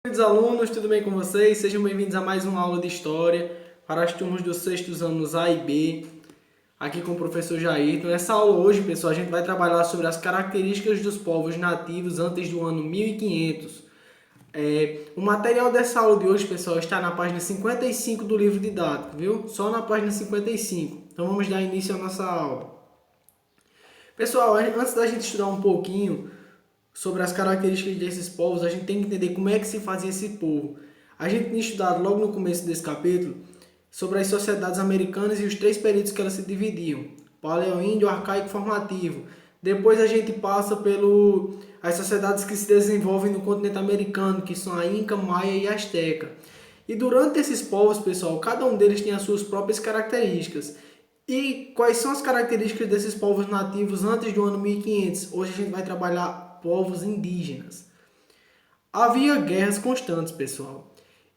Queridos alunos, tudo bem com vocês? Sejam bem-vindos a mais uma aula de História para as turmas dos sextos anos A e B, aqui com o professor Jair. Nessa aula hoje, pessoal, a gente vai trabalhar sobre as características dos povos nativos antes do ano 1500. O material dessa aula de hoje, pessoal, está na página 55 do livro didático, viu? Só na página 55. Então vamos dar início à nossa aula. Pessoal, antes da gente estudar um pouquinho sobre as características desses povos, a gente tem que entender como é que se fazia esse povo. A gente tinha estudado logo no começo desse capítulo sobre as sociedades americanas e os três períodos que elas se dividiam: Paleoíndio, Arcaico e Formativo. Depois a gente passa as sociedades que se desenvolvem no continente americano, que são a Inca, Maia e Azteca. E durante esses povos, pessoal, cada um deles tem as suas próprias características. E quais são as características desses povos nativos antes do ano 1500? Hoje a gente vai trabalhar povos indígenas. Havia guerras constantes, pessoal,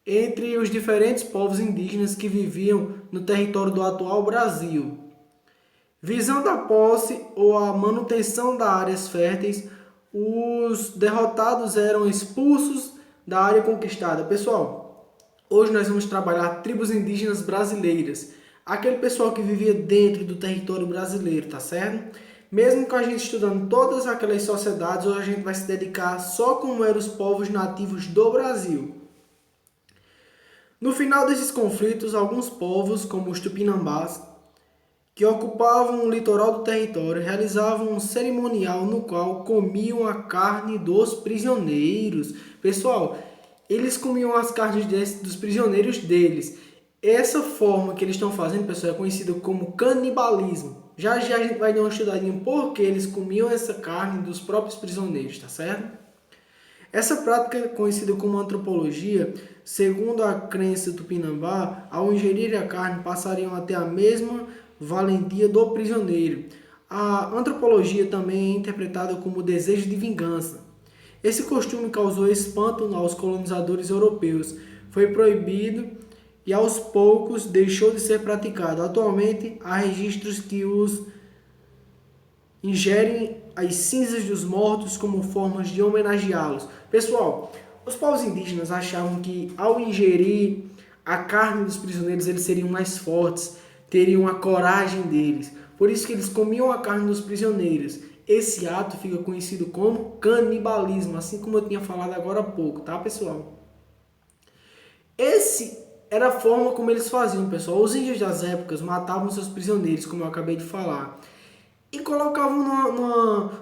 entre os diferentes povos indígenas que viviam no território do atual Brasil. Visando a posse ou a manutenção das áreas férteis, os derrotados eram expulsos da área conquistada. Pessoal, hoje nós vamos trabalhar tribos indígenas brasileiras, aquele pessoal que vivia dentro do território brasileiro, tá certo? Mesmo com a gente estudando todas aquelas sociedades, hoje a gente vai se dedicar só como eram os povos nativos do Brasil. No final desses conflitos, alguns povos, como os tupinambás, que ocupavam o litoral do território, realizavam um cerimonial no qual comiam a carne dos prisioneiros. Pessoal, eles comiam as carnes dos prisioneiros deles. Essa forma que eles estão fazendo, pessoal, é conhecida como canibalismo. Já a gente vai dar uma estudadinha por que eles comiam essa carne dos próprios prisioneiros, tá certo? Essa prática, conhecida como antropologia, segundo a crença tupinambá, ao ingerir a carne passariam a ter a mesma valentia do prisioneiro. A antropologia também é interpretada como desejo de vingança. Esse costume causou espanto aos colonizadores europeus. Foi proibido e aos poucos deixou de ser praticado. Atualmente, há registros que os ingerem as cinzas dos mortos como formas de homenageá-los. Pessoal, os povos indígenas achavam que ao ingerir a carne dos prisioneiros eles seriam mais fortes, teriam a coragem deles. Por isso que eles comiam a carne dos prisioneiros. Esse ato fica conhecido como canibalismo, assim como eu tinha falado agora há pouco, tá, pessoal? Esse era a forma como eles faziam, pessoal. Os índios das épocas matavam seus prisioneiros, como eu acabei de falar, e colocavam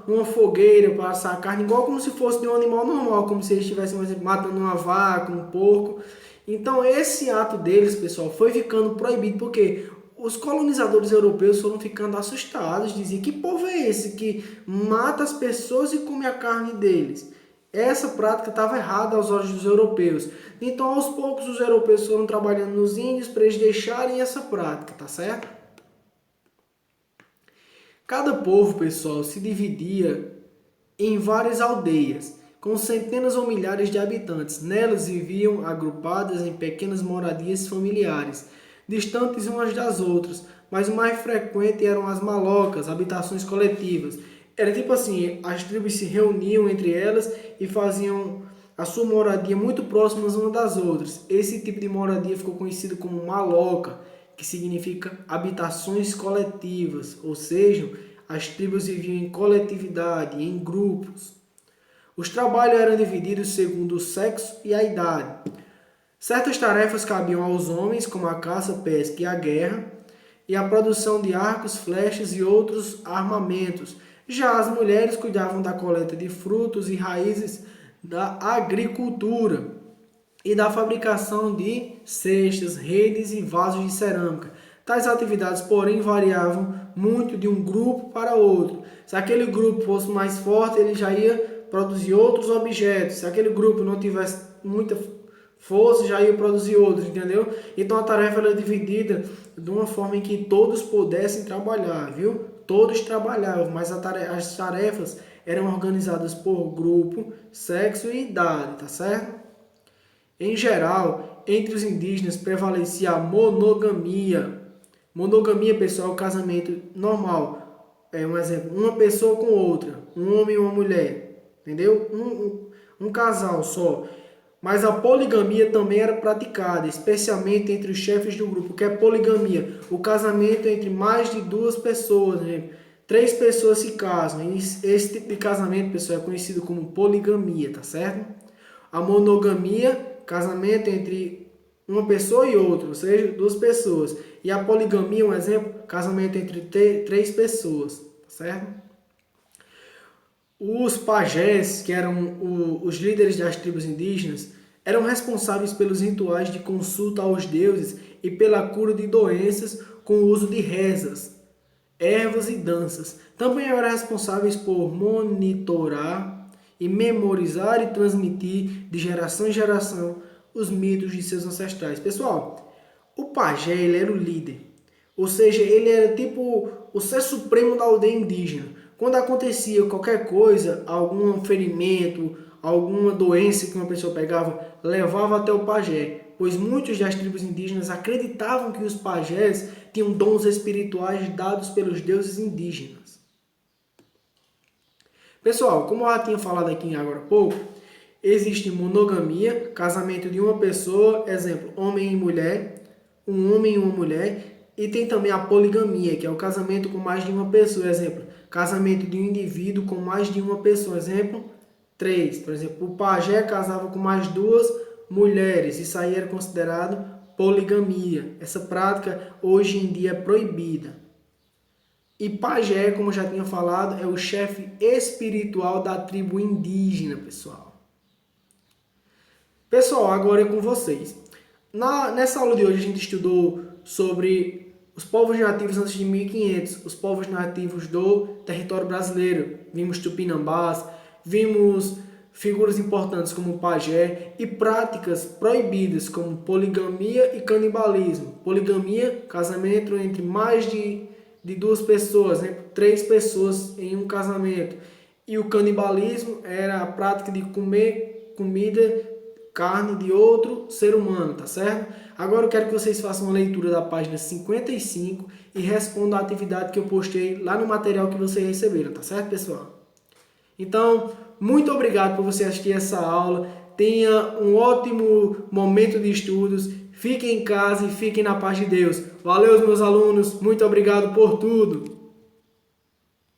numa fogueira para assar a carne, igual como se fosse de um animal normal, como se eles estivessem, por exemplo, matando uma vaca, um porco. Então esse ato deles, pessoal, foi ficando proibido, porque os colonizadores europeus foram ficando assustados, diziam: que povo é esse que mata as pessoas e come a carne deles? Essa prática estava errada aos olhos dos europeus. Então, aos poucos, os europeus foram trabalhando nos índios para eles deixarem essa prática, tá certo? Cada povo, pessoal, se dividia em várias aldeias, com centenas ou milhares de habitantes. Nelas viviam agrupadas em pequenas moradias familiares, distantes umas das outras, mas o mais frequente eram as malocas, habitações coletivas. Era tipo assim, as tribos se reuniam entre elas e faziam a sua moradia muito próximas umas das outras. Esse tipo de moradia ficou conhecido como maloca, que significa habitações coletivas, ou seja, as tribos viviam em coletividade, em grupos. Os trabalhos eram divididos segundo o sexo e a idade. Certas tarefas cabiam aos homens, como a caça, pesca e a guerra, e a produção de arcos, flechas e outros armamentos. Já as mulheres cuidavam da coleta de frutos e raízes, da agricultura e da fabricação de cestas, redes e vasos de cerâmica. Tais atividades, porém, variavam muito de um grupo para outro. Se aquele grupo fosse mais forte, ele já ia produzir outros objetos. Se aquele grupo não tivesse muita força, já ia produzir outros, entendeu? Então a tarefa era dividida de uma forma em que todos pudessem trabalhar, viu? Todos trabalhavam, mas as tarefas eram organizadas por grupo, sexo e idade, tá certo? Em geral, entre os indígenas prevalecia a monogamia. Monogamia, pessoal, é o casamento normal. É um exemplo, uma pessoa com outra, um homem e uma mulher, entendeu? Um casal só. Mas a poligamia também era praticada, especialmente entre os chefes do grupo. O que é poligamia? O casamento entre mais de duas pessoas, né? 3 pessoas se casam. Esse tipo de casamento, pessoal, é conhecido como poligamia, tá certo? A monogamia, casamento entre uma pessoa e outra, ou seja, 2 pessoas. E a poligamia, um exemplo, casamento entre 3 pessoas, tá certo? Os pajés, que eram os líderes das tribos indígenas, eram responsáveis pelos rituais de consulta aos deuses e pela cura de doenças com o uso de rezas, ervas e danças. Também eram responsáveis por monitorar e memorizar e transmitir de geração em geração os mitos de seus ancestrais. Pessoal, o pajé ele era o líder, ou seja, ele era tipo o ser supremo da aldeia indígena. Quando acontecia qualquer coisa, algum ferimento, alguma doença que uma pessoa pegava, levava até o pajé, pois muitos das tribos indígenas acreditavam que os pajés tinham dons espirituais dados pelos deuses indígenas. Pessoal, como eu já tinha falado aqui agora há pouco, existe monogamia, casamento de uma pessoa, exemplo, homem e mulher, um homem e uma mulher, e tem também a poligamia, que é o casamento com mais de uma pessoa, exemplo, casamento de um indivíduo com mais de uma pessoa, exemplo, 3. Por exemplo, o pajé casava com mais 2 mulheres, isso aí era considerado poligamia. Essa prática hoje em dia é proibida. E pajé, como eu já tinha falado, é o chefe espiritual da tribo indígena, pessoal. Pessoal, agora é com vocês. Nessa aula de hoje a gente estudou sobre os povos nativos antes de 1500, os povos nativos do território brasileiro. Vimos tupinambás, vimos figuras importantes como o pajé e práticas proibidas como poligamia e canibalismo. Poligamia, casamento entre mais de 2 pessoas, né? 3 pessoas em um casamento. E o canibalismo era a prática de comer comida, carne de outro ser humano, tá certo? Agora eu quero que vocês façam uma leitura da página 55 e respondam a atividade que eu postei lá no material que vocês receberam, tá certo, pessoal? Então, muito obrigado por você assistir essa aula. Tenha um ótimo momento de estudos. Fiquem em casa e fiquem na paz de Deus. Valeu, meus alunos. Muito obrigado por tudo.